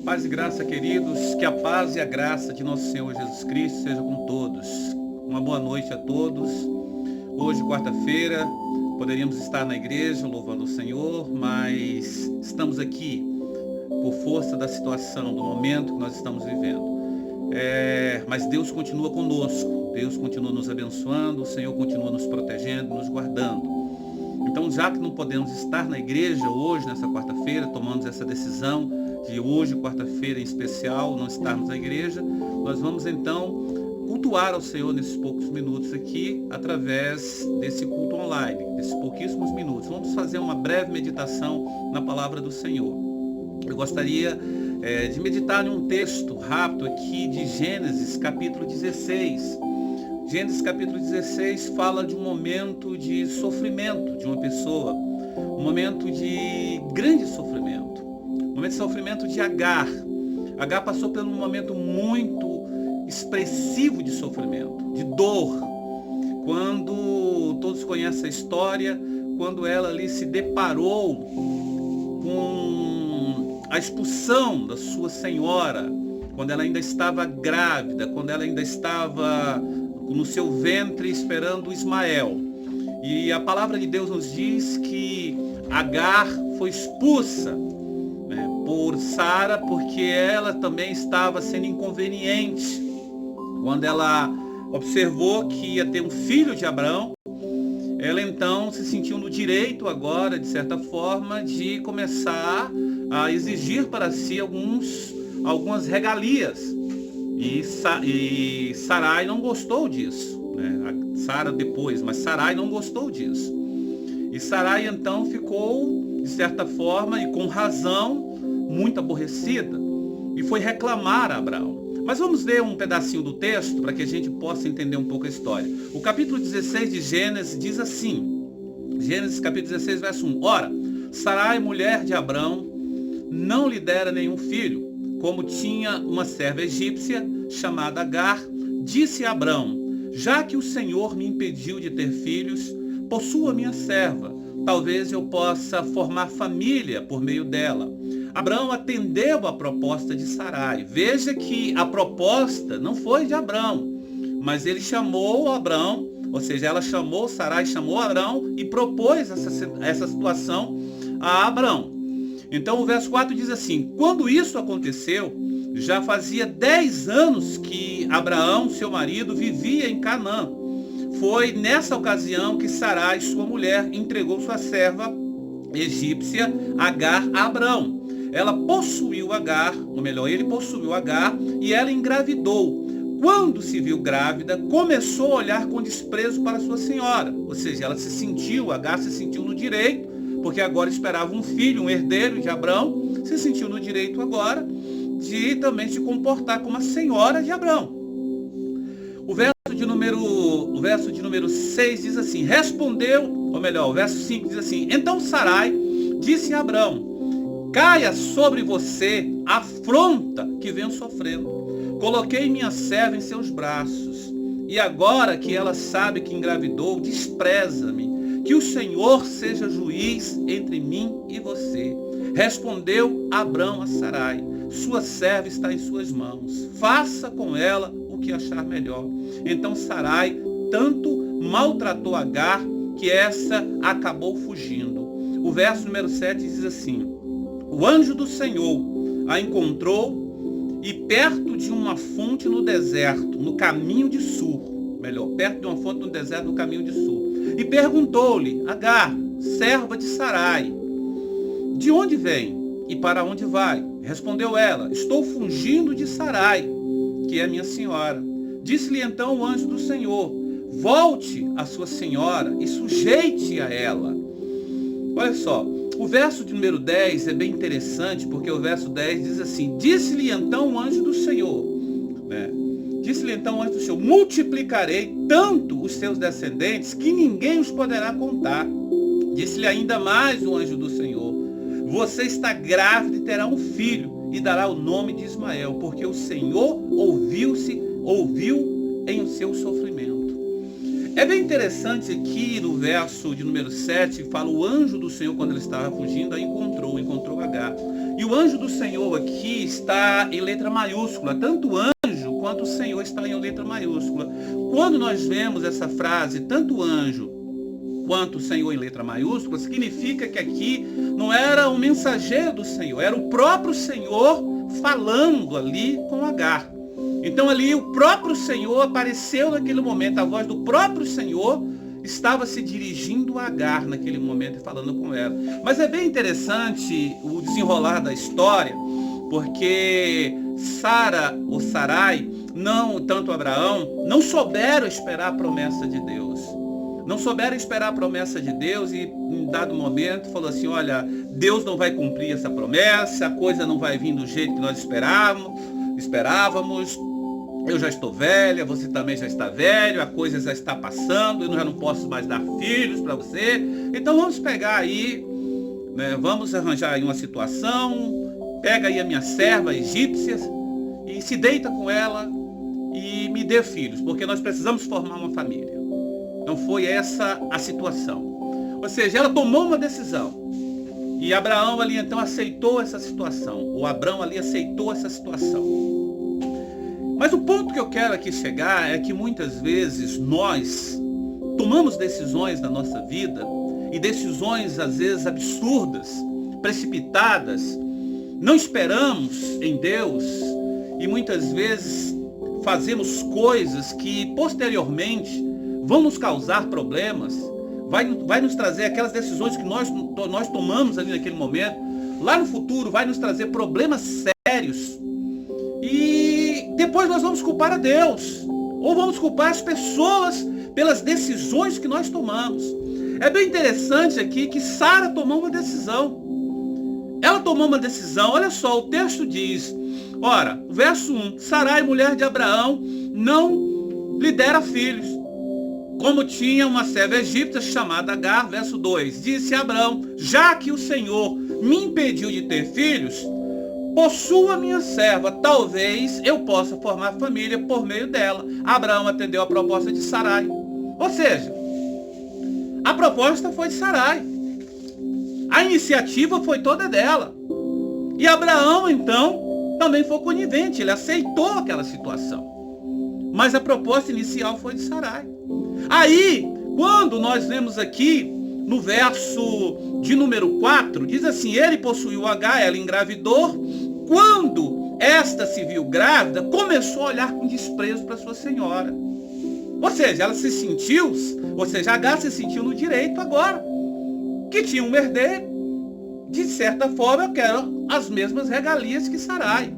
Paz e graça, queridos, que a paz e a graça de nosso Senhor Jesus Cristo seja com todos. Uma boa noite a todos. Hoje, quarta-feira, poderíamos estar na igreja louvando o Senhor, mas estamos aqui por força da situação, do momento que nós estamos vivendo. Mas Deus continua conosco, Deus continua nos abençoando, o Senhor continua nos protegendo, nos guardando. Então, já que não podemos estar na igreja hoje, nessa quarta-feira, tomamos essa decisão de hoje, quarta-feira em especial, não estarmos na igreja, nós vamos então cultuar ao Senhor nesses poucos minutos aqui, através desse culto online, desses pouquíssimos minutos. Vamos fazer uma breve meditação na palavra do Senhor. Eu gostaria de meditar em um texto rápido aqui de Gênesis capítulo 16. Gênesis capítulo 16 fala de um momento de sofrimento de uma pessoa, um momento de grande sofrimento, um momento de sofrimento de Agar. Agar passou por um momento muito expressivo de sofrimento, de dor, quando todos conhecem a história, quando ela ali se deparou com a expulsão da sua senhora, quando ela ainda estava grávida, quando ela ainda estava no seu ventre esperando Ismael. E a palavra de Deus nos diz que Agar foi expulsa por Sara, porque ela também estava sendo inconveniente. Quando ela observou que ia ter um filho de Abraão, ela então se sentiu no direito agora, de certa forma, de começar a exigir para si algumas regalias. E Sarai não gostou disso, Sara depois, mas Sarai não gostou disso. E Sarai então ficou, de certa forma, e com razão, muito aborrecida, e foi reclamar a Abraão. Mas vamos ler um pedacinho do texto para que a gente possa entender um pouco a história. O capítulo 16 de Gênesis diz assim, Gênesis capítulo 16, verso 1. Ora, Sarai, mulher de Abraão, não lhe dera nenhum filho, como tinha uma serva egípcia chamada Agar, disse a Abrão: já que o Senhor me impediu de ter filhos, possua minha serva, talvez eu possa formar família por meio dela. Abrão atendeu a proposta de Sarai. Veja que a proposta não foi de Abrão, mas ele chamou Abrão, ou seja, ela chamou, Sarai chamou Abrão e propôs essa situação a Abrão. Então o verso 4 diz assim: quando isso aconteceu, já fazia 10 anos que Abraão, seu marido, vivia em Canaã. Foi nessa ocasião que Sarai, sua mulher, entregou sua serva egípcia Agar a Abrão. Ela possuiu Agar, ou melhor, ele possuiu Agar, e ela engravidou. Quando se viu grávida, começou a olhar com desprezo para sua senhora. Ou seja, Agar se sentiu no direito, porque agora esperava um filho, um herdeiro de Abrão, se sentiu no direito agora de também se comportar como a senhora de Abrão. O verso de número 6 diz assim, o verso 5 diz assim, então Sarai disse a Abrão: caia sobre você a afronta que venho sofrendo. Coloquei minha serva em seus braços, e agora que ela sabe que engravidou, despreza-me. Que o Senhor seja juiz entre mim e você. Respondeu Abrão a Sarai: sua serva está em suas mãos. Faça com ela o que achar melhor. Então Sarai tanto maltratou Agar que essa acabou fugindo. O verso número 7 diz assim: o anjo do Senhor a encontrou e perto de uma fonte no deserto, no caminho de Sur. Perto de uma fonte no deserto, no caminho de Sur. E perguntou-lhe: Agar, serva de Sarai, de onde vem e para onde vai? Respondeu ela: estou fugindo de Sarai, que é minha senhora. Disse-lhe então o anjo do Senhor: volte a sua senhora e sujeite a ela. Olha só, o verso de número 10 é bem interessante, porque o verso 10 diz assim: disse-lhe então o anjo do Senhor, Disse-lhe então o anjo do Senhor: multiplicarei tanto os seus descendentes que ninguém os poderá contar. Disse-lhe ainda mais o anjo do Senhor: você está grávida e terá um filho, e dará o nome de Ismael, porque o Senhor ouviu em seu sofrimento. É bem interessante aqui no verso de número 7, fala o anjo do Senhor, quando ele estava fugindo, aí encontrou Agar. E o anjo do Senhor aqui está em letra maiúscula, tanto o anjo quanto o Senhor está em letra maiúscula. Quando nós vemos essa frase, tanto o anjo quanto o Senhor em letra maiúscula, significa que aqui não era um mensageiro do Senhor, era o próprio Senhor falando ali com Agar. Então ali o próprio Senhor apareceu naquele momento, a voz do próprio Senhor estava se dirigindo a Agar naquele momento e falando com ela. Mas é bem interessante o desenrolar da história, porque Sara ou Sarai, não tanto Abraão, não souberam esperar a promessa de Deus. Não souberam esperar a promessa de Deus e em dado momento falou assim, olha, Deus não vai cumprir essa promessa, a coisa não vai vir do jeito que nós esperávamos, eu já estou velha, você também já está velho, a coisa já está passando, eu já não posso mais dar filhos para você, então vamos pegar aí, né, vamos arranjar aí uma situação, pega aí a minha serva egípcia e se deita com ela e me dê filhos, porque nós precisamos formar uma família. Então foi essa a situação. Ou seja, ela tomou uma decisão. E Abraão ali então aceitou essa situação. O Abrão ali aceitou essa situação. Mas o ponto que eu quero aqui chegar é que muitas vezes nós tomamos decisões na nossa vida, e decisões às vezes absurdas, precipitadas, não esperamos em Deus, e muitas vezes fazemos coisas que posteriormente vão nos causar problemas, vai nos trazer aquelas decisões que nós tomamos ali naquele momento, lá no futuro vai nos trazer problemas sérios, e depois nós vamos culpar a Deus, ou vamos culpar as pessoas pelas decisões que nós tomamos. É bem interessante aqui que Sara tomou uma decisão. Ela tomou uma decisão, olha só, o texto diz, ora, o verso 1, Sarai, mulher de Abraão, não lhe dera filhos, como tinha uma serva egípcia chamada Agar. Verso 2, disse Abraão, já que o Senhor me impediu de ter filhos, possua minha serva, talvez eu possa formar família por meio dela. Abraão atendeu a proposta de Sarai. Ou seja, a proposta foi de Sarai. A iniciativa foi toda dela. E Abraão, então, também foi conivente, ele aceitou aquela situação. Mas a proposta inicial foi de Sarai. Aí, quando nós vemos aqui, no verso de número 4, diz assim, ele possuiu Agar, ela engravidou. Quando esta se viu grávida, começou a olhar com desprezo para sua senhora. Ou seja, ela se sentiu, Agar se sentiu no direito agora, que tinha um herdeiro. De certa forma, eu quero as mesmas regalias que Sarai.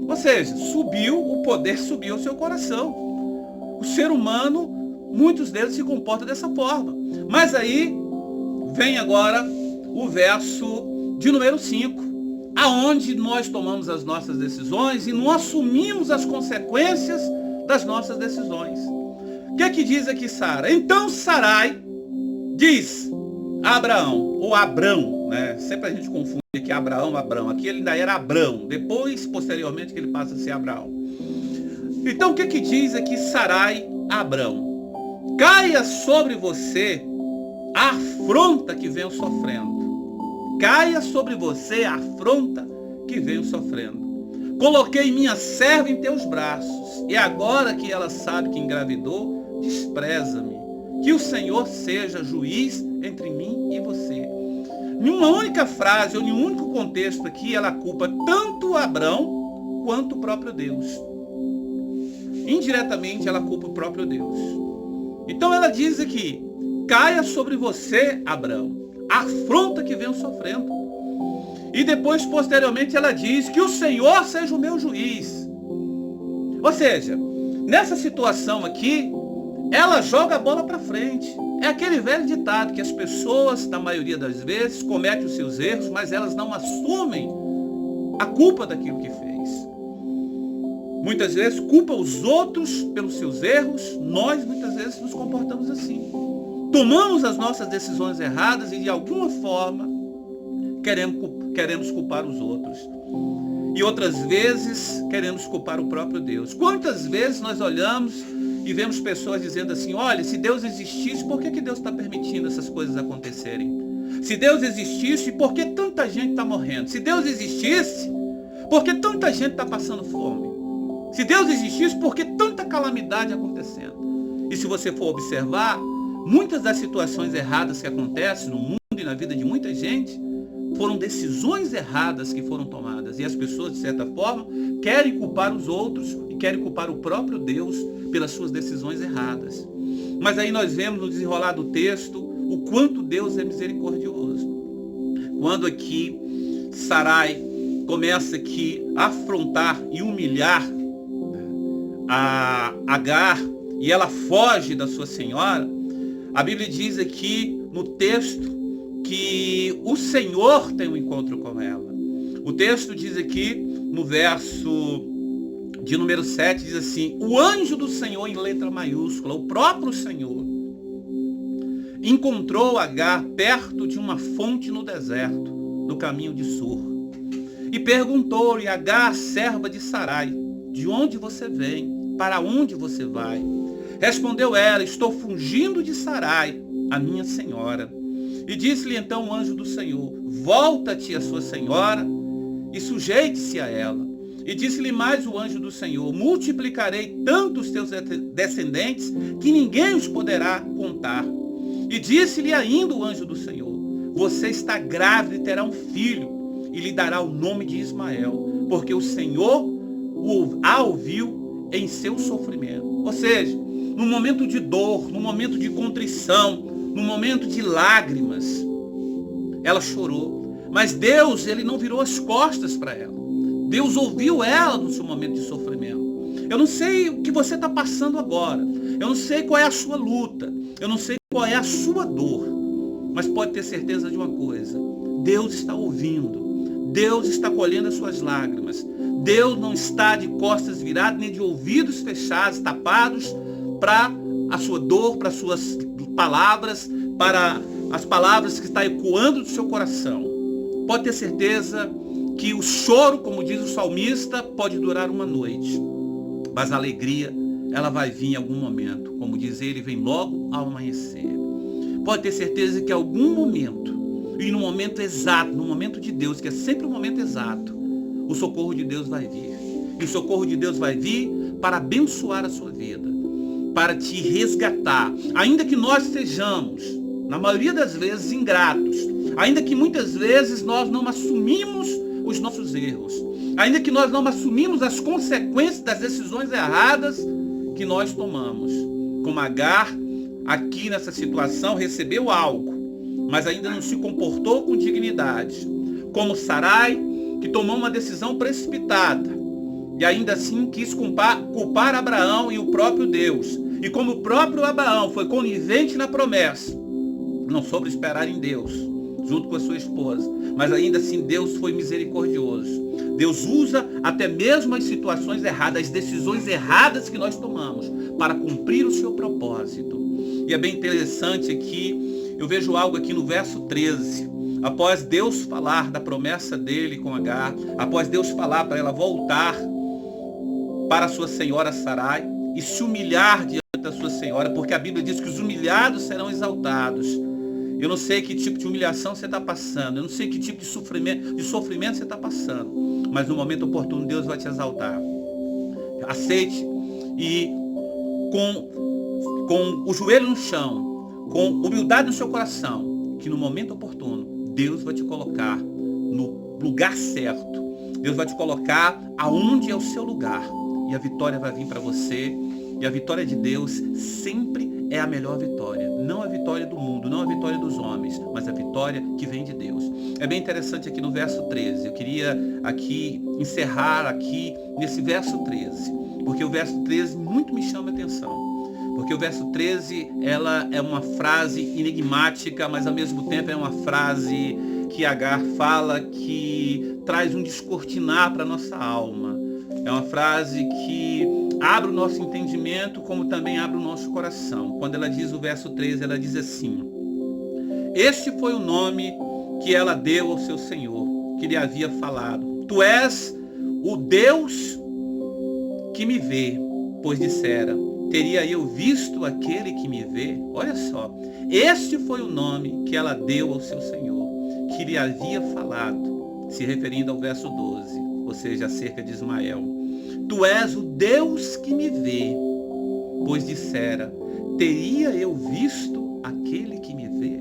Ou seja, o poder subiu ao seu coração. O ser humano, muitos deles se comportam dessa forma. Mas aí vem agora o verso de número 5, aonde nós tomamos as nossas decisões e não assumimos as consequências das nossas decisões. O que é que diz aqui Sara? Então Sarai diz a Abraão, ou Abrão, né? Sempre a gente confunde aqui Abraão. Aqui ele ainda era Abrão, depois, posteriormente, que ele passa a ser Abraão. Então o que é que diz aqui Sarai a Abrão? Caia sobre você a afronta que venho sofrendo. Caia sobre você a afronta que venho sofrendo. Coloquei minha serva em teus braços, e agora que ela sabe que engravidou, despreza-me. Que o Senhor seja juiz entre mim e você. Em uma única frase, ou em um único contexto aqui, ela culpa tanto Abrão quanto o próprio Deus. Indiretamente, ela culpa o próprio Deus. Então ela diz aqui, caia sobre você, Abrão, a afronta que venho sofrendo. E depois, posteriormente, ela diz que o Senhor seja o meu juiz. Ou seja, nessa situação aqui, ela joga a bola para frente. É aquele velho ditado que as pessoas, na maioria das vezes, cometem os seus erros, mas elas não assumem a culpa daquilo que fez. Muitas vezes culpam os outros pelos seus erros, nós muitas vezes nos comportamos assim. Tomamos as nossas decisões erradas e de alguma forma queremos culpar os outros. E outras vezes queremos culpar o próprio Deus. Quantas vezes nós olhamos e vemos pessoas dizendo assim, olha, se Deus existisse, por que Deus está permitindo essas coisas acontecerem? Se Deus existisse, por que tanta gente está morrendo? Se Deus existisse, por que tanta gente está passando fome? Se Deus existisse, por que tanta calamidade acontecendo? E se você for observar, muitas das situações erradas que acontecem no mundo e na vida de muita gente foram decisões erradas que foram tomadas. E as pessoas, de certa forma, querem culpar os outros e querem culpar o próprio Deus pelas suas decisões erradas. Mas aí nós vemos no desenrolar do texto o quanto Deus é misericordioso. Quando aqui Sarai começa aqui a afrontar e humilhar a Agar e ela foge da sua senhora, a Bíblia diz aqui no texto que o Senhor tem um encontro com ela. O texto diz aqui no verso de número 7, diz assim, o anjo do Senhor em letra maiúscula, o próprio Senhor, encontrou Agar perto de uma fonte no deserto, no caminho de Sur, e perguntou-lhe, Agar, serva de Sarai, de onde você vem? Para onde você vai? Respondeu ela, estou fugindo de Sarai, a minha senhora. E disse-lhe então o anjo do Senhor, volta-te a sua senhora e sujeite-se a ela. E disse-lhe mais o anjo do Senhor, multiplicarei tanto os teus descendentes que ninguém os poderá contar. E disse-lhe ainda o anjo do Senhor, você está grávida e terá um filho, e lhe dará o nome de Ismael, porque o Senhor a ouviu em seu sofrimento. Ou seja, no momento de dor, no momento de contrição, no momento de lágrimas, ela chorou. Mas Deus, ele não virou as costas para ela. Deus ouviu ela no seu momento de sofrimento. Eu não sei o que você está passando agora. Eu não sei qual é a sua luta. Eu não sei qual é a sua dor. Mas pode ter certeza de uma coisa. Deus está ouvindo. Deus está colhendo as suas lágrimas. Deus não está de costas viradas, nem de ouvidos fechados, tapados, para a sua dor, para as suas palavras, para as palavras que estão ecoando do seu coração. Pode ter certeza que o choro, como diz o salmista, pode durar uma noite, mas a alegria, ela vai vir em algum momento. Como diz ele, vem logo ao amanhecer. Pode ter certeza que em algum momento, e no momento exato, no momento de Deus, que é sempre o momento exato, o socorro de Deus vai vir. E o socorro de Deus vai vir para abençoar a sua vida, para te resgatar. Ainda que nós sejamos, na maioria das vezes, ingratos, ainda que muitas vezes nós não assumimos os nossos erros, ainda que nós não assumimos as consequências das decisões erradas que nós tomamos. Como Agar, aqui nessa situação, recebeu algo, mas ainda não se comportou com dignidade. Como Sarai, que tomou uma decisão precipitada e ainda assim quis culpar Abraão e o próprio Deus. E como o próprio Abraão foi conivente na promessa, não soube esperar em Deus, junto com a sua esposa, mas ainda assim Deus foi misericordioso. Deus usa até mesmo as situações erradas, as decisões erradas que nós tomamos, para cumprir o seu propósito. E é bem interessante aqui, eu vejo algo aqui no verso 13. Após Deus falar da promessa dele com Agar, após Deus falar para ela voltar para a sua senhora Sarai e se humilhar diante da sua senhora, porque a Bíblia diz que os humilhados serão exaltados. Eu não sei que tipo de humilhação você está passando, eu não sei que tipo de sofrimento você está passando, mas no momento oportuno Deus vai te exaltar. Aceite e com o joelho no chão, com humildade no seu coração, que no momento oportuno Deus vai te colocar no lugar certo. Deus vai te colocar aonde é o seu lugar. E a vitória vai vir para você. E a vitória de Deus sempre é a melhor vitória. Não a vitória do mundo, não a vitória dos homens, mas a vitória que vem de Deus. É bem interessante aqui no verso 13. Eu queria aqui encerrar aqui nesse verso 13. Porque o verso 13 muito me chama a atenção. Porque o verso 13, ela é uma frase enigmática, mas ao mesmo tempo é uma frase que Agar fala que traz um descortinar para a nossa alma. É uma frase que abre o nosso entendimento, como também abre o nosso coração. Quando ela diz o verso 13, ela diz assim: este foi o nome que ela deu ao seu Senhor, que lhe havia falado. Tu és o Deus que me vê, pois dissera, teria eu visto aquele que me vê? Olha só, este foi o nome que ela deu ao seu Senhor, que lhe havia falado, se referindo ao verso 12, ou seja, acerca de Ismael. Tu és o Deus que me vê, pois dissera, teria eu visto aquele que me vê?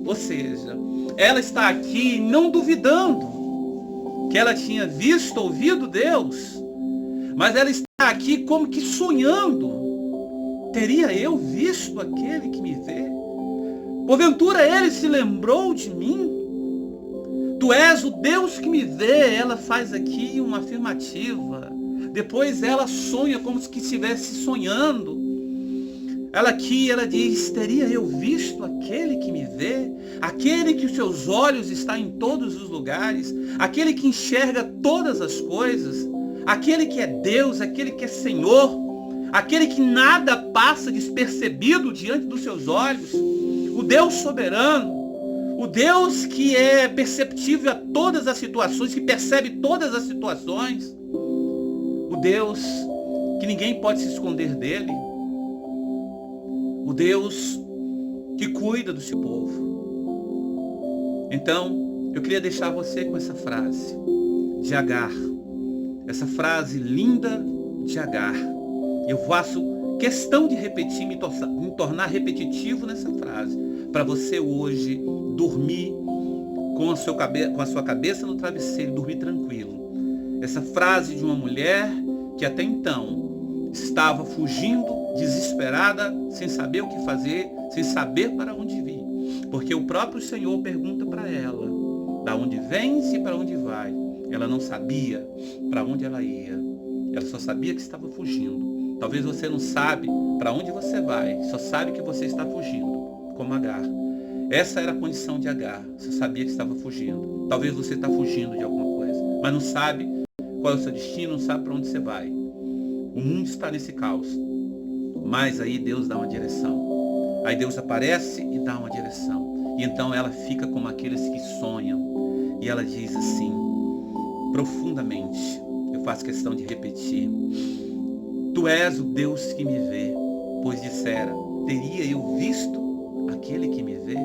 Ou seja, ela está aqui não duvidando que ela tinha visto, ouvido Deus, mas ela está aqui como que sonhando. Teria eu visto aquele que me vê? Porventura ele se lembrou de mim? Tu és o Deus que me vê. Ela faz aqui uma afirmativa. Depois ela sonha como se estivesse sonhando. Ela diz, teria eu visto aquele que me vê? Aquele que os seus olhos estão em todos os lugares, aquele que enxerga todas as coisas, aquele que é Deus, aquele que é Senhor, aquele que nada passa despercebido diante dos seus olhos, o Deus soberano, o Deus que é perceptível a todas as situações, que percebe todas as situações, o Deus que ninguém pode se esconder dele, o Deus que cuida do seu povo. Então, eu queria deixar você com essa frase de Agar, essa frase linda de Agar. Eu faço questão de repetir, me tornar repetitivo nessa frase, para você hoje dormir com a sua cabeça no travesseiro, dormir tranquilo. Essa frase de uma mulher que até então estava fugindo, desesperada, sem saber o que fazer, sem saber para onde vir. Porque o próprio Senhor pergunta para ela, da onde vens e para onde vai. Ela não sabia para onde ela ia. Ela só sabia que estava fugindo. Talvez você não sabe para onde você vai, só sabe que você está fugindo, como Agar. Essa era a condição de Agar, você sabia que estava fugindo. Talvez você está fugindo de alguma coisa, mas não sabe qual é o seu destino, não sabe para onde você vai. O mundo está nesse caos. Mas aí Deus dá uma direção. Aí Deus aparece e dá uma direção. E então ela fica como aqueles que sonham. E ela diz assim, profundamente, eu faço questão de repetir, tu és o Deus que me vê, pois dissera, teria eu visto aquele que me vê?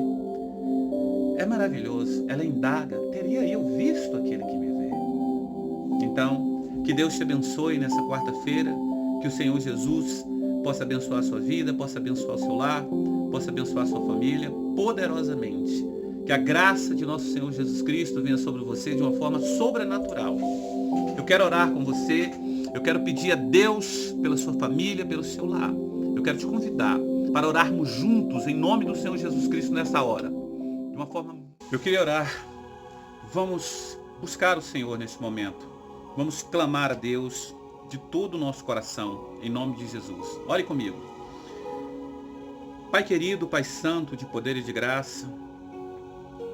É maravilhoso. Ela indaga, teria eu visto aquele que me vê? Então, que Deus te abençoe nessa quarta-feira, que o Senhor Jesus possa abençoar a sua vida, possa abençoar o seu lar, possa abençoar a sua família poderosamente. Que a graça de nosso Senhor Jesus Cristo venha sobre você de uma forma sobrenatural. Eu quero orar com você, eu quero pedir a Deus pela sua família, pelo seu lar. Eu quero te convidar para orarmos juntos em nome do Senhor Jesus Cristo nessa hora. De uma forma... Eu queria orar. Vamos buscar o Senhor nesse momento. Vamos clamar a Deus de todo o nosso coração, em nome de Jesus. Ore comigo. Pai querido, Pai santo, de poder e de graça,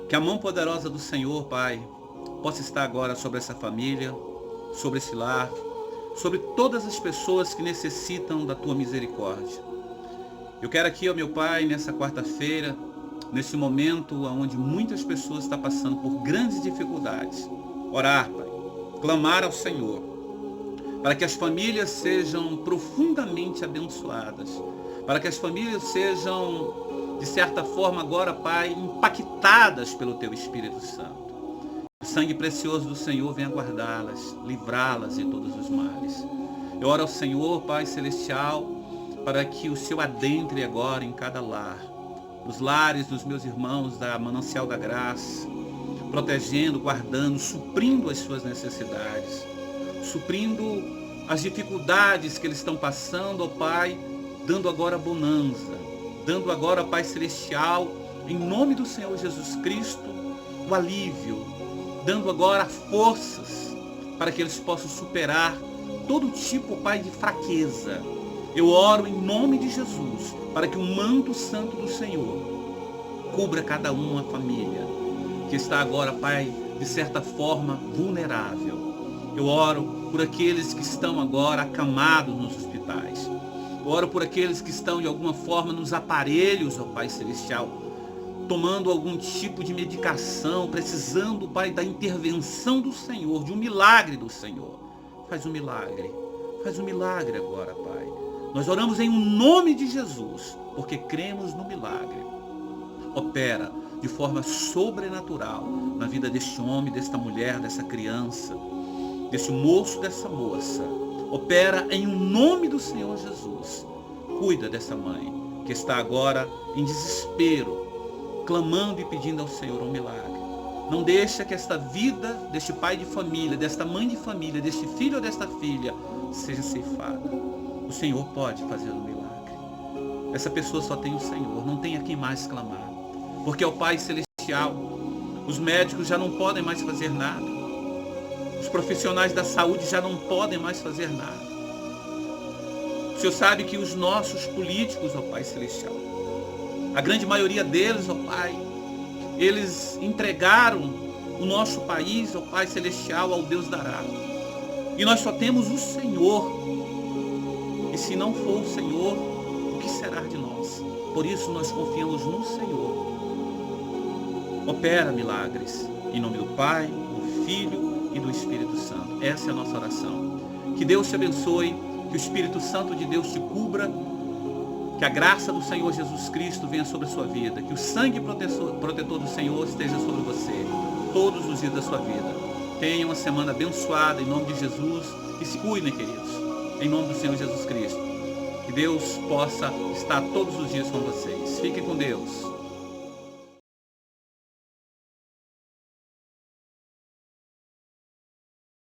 que a mão poderosa do Senhor, Pai, possa estar agora sobre essa família, sobre esse lar, sobre todas as pessoas que necessitam da Tua misericórdia. Eu quero aqui, ó meu Pai, nessa quarta-feira, nesse momento onde muitas pessoas estão passando por grandes dificuldades, orar, Pai, clamar ao Senhor, para que as famílias sejam profundamente abençoadas, para que as famílias sejam, de certa forma agora, Pai, impactadas pelo Teu Espírito Santo. O sangue precioso do Senhor venha guardá-las, livrá-las de todos os males. Eu oro ao Senhor, Pai Celestial, para que o Seu adentre agora em cada lar, nos lares dos meus irmãos da Manancial da Graça, protegendo, guardando, suprindo as suas necessidades, suprindo as dificuldades que eles estão passando, ó Pai, dando agora bonança, dando agora, Pai Celestial, em nome do Senhor Jesus Cristo, o alívio, dando agora forças para que eles possam superar todo tipo, Pai, de fraqueza. Eu oro em nome de Jesus, para que o manto santo do Senhor cubra cada uma família que está agora, Pai, de certa forma vulnerável. Eu oro por aqueles que estão agora acamados nos hospitais. Eu oro por aqueles que estão de alguma forma nos aparelhos, ó Pai Celestial, tomando algum tipo de medicação, precisando, Pai, da intervenção do Senhor, de um milagre do Senhor. Faz um milagre agora, Pai. Nós oramos em nome de Jesus, porque cremos no milagre. Opera de forma sobrenatural na vida deste homem, desta mulher, dessa criança, desse moço, dessa moça. Opera em nome do Senhor Jesus. Cuida dessa mãe que está agora em desespero, clamando e pedindo ao Senhor um milagre. Não deixa que esta vida deste pai de família, desta mãe de família, deste filho ou desta filha seja ceifada. O Senhor pode fazer um milagre. Essa pessoa só tem o Senhor, não tem a quem mais clamar. Porque é o Pai Celestial. Os médicos já não podem mais fazer nada. Os profissionais da saúde já não podem mais fazer nada. O Senhor sabe que os nossos políticos, ó Pai Celestial, a grande maioria deles, ó Pai, eles entregaram o nosso país, ó Pai Celestial, ao Deus dará. E nós só temos o Senhor. E se não for o Senhor, o que será de nós? Por isso nós confiamos no Senhor. Opera milagres. Em nome do Pai, do Filho e do Espírito Santo. Essa é a nossa oração. Que Deus te abençoe, que o Espírito Santo de Deus te cubra, que a graça do Senhor Jesus Cristo venha sobre a sua vida, que o sangue protetor do Senhor esteja sobre você todos os dias da sua vida. Tenha uma semana abençoada em nome de Jesus e se cuidem, queridos, em nome do Senhor Jesus Cristo. Que Deus possa estar todos os dias com vocês. Fiquem com Deus.